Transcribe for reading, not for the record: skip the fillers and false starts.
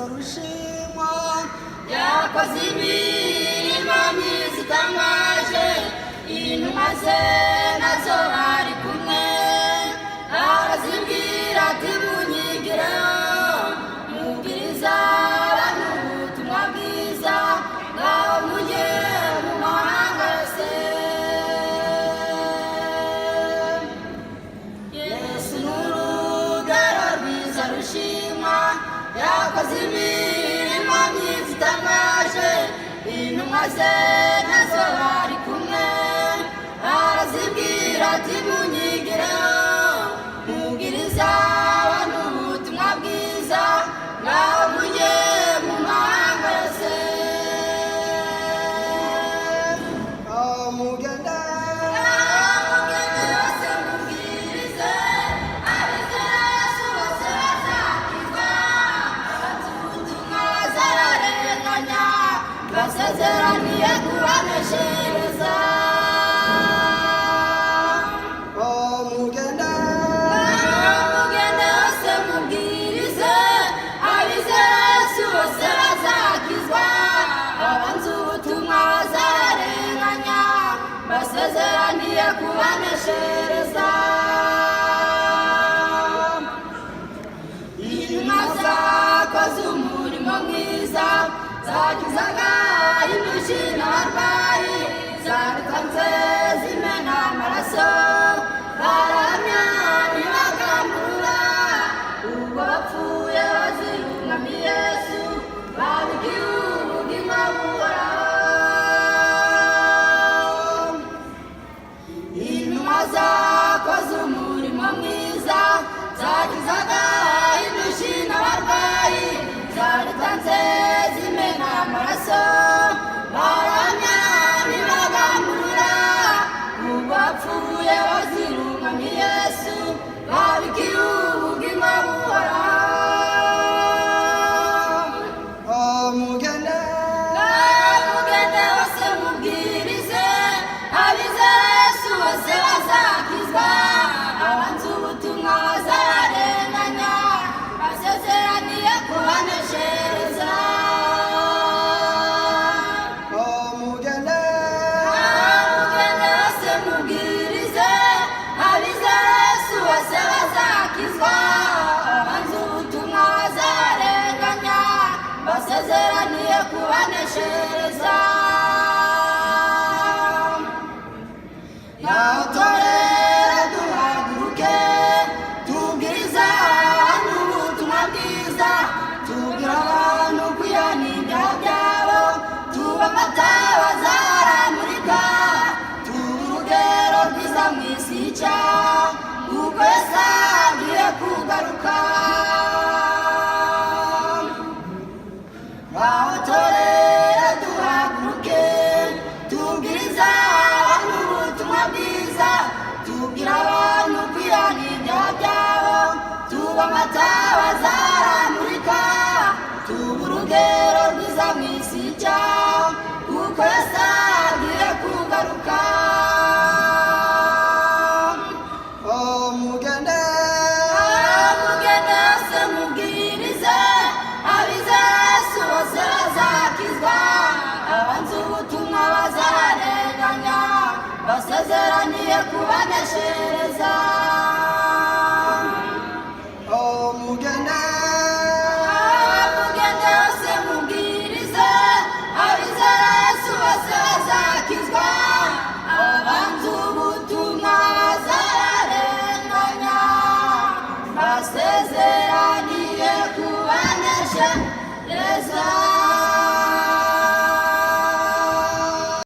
rushimwa yakoze imirimo myiza itangaje intumwa ze nazo bari kumwe arazibwira ati munyigireho mubwiriza abantu ubutumwa bwiza ngaho mujye mu mahanga yose Yesu n'urugero rwiza rushimwa yakoze imirimo myiza itangaje intumwa ze nazo bari kumwe arazibwira ati munyigireho mubwiriza abantu ubutumwa bwiza ngaho mujye mu mahanga yose mugende yose mubwirize abizera Yesu bose bazakizwa abazi ubutumwa bazararenganya basezeraniye kubaneshereza mugende yose mubwirize abizera Yesu bose bazakizwa abanzi ubutumwa bazararenganya basezeraniye kubaneshereza intumwa zakoze umurimo mwiza zakizaga indushyi n'abarwayi zatanze zimena amaraso baramya ntibagamburura ubwo bapfuye bazira umwami Yesu babigiye ubugingo buhoraho intumwa zakoze umurimo mwiza zakizaga indushyi n'abarwayi zatanze zimena amaraso baramya ntibagamburura ubwo bapfuye bazira umwami Yesu babigiye ubugingo buhoraho mugende mugende hose mubwirize abizera Yesu bose bazakizwa abanzi ubutumwa bazararenganya basezeraniye kubaneshereza mugende hose mubwirize abizera Yesu bose bazakizwa abanzi ubutumwa bazarenganya basezeraniye kubaneshereza ngaho torera duhaguruke tubwiriza abantu ubutumwa bwiza tubwira abantu kwihana ibyaha byabo tuba amatabaza aramurika tuba urugero rwiza mu isi y'icyaha kuko Yesu agiye kugaruka ngaho torera duhaguruke tubwiriza abantu ubutumwa bwiza tubwira abantu kwihana ibyaha byabo tuba amatabaza aramurika tuba urugero rwiza mu isi y'icyaha kuko Yesu agiye kugaruka mugende mugende hose mubwirize abizera Yesu bose bazakizwa abanzi ubutumwa bazarenganya basezeraniye kubaneshereza mugende mugende hose mubwirize abizera Yesu bose bazakizwa abanzi ubutumwa bazarenganya basezeraniye kubaneshereza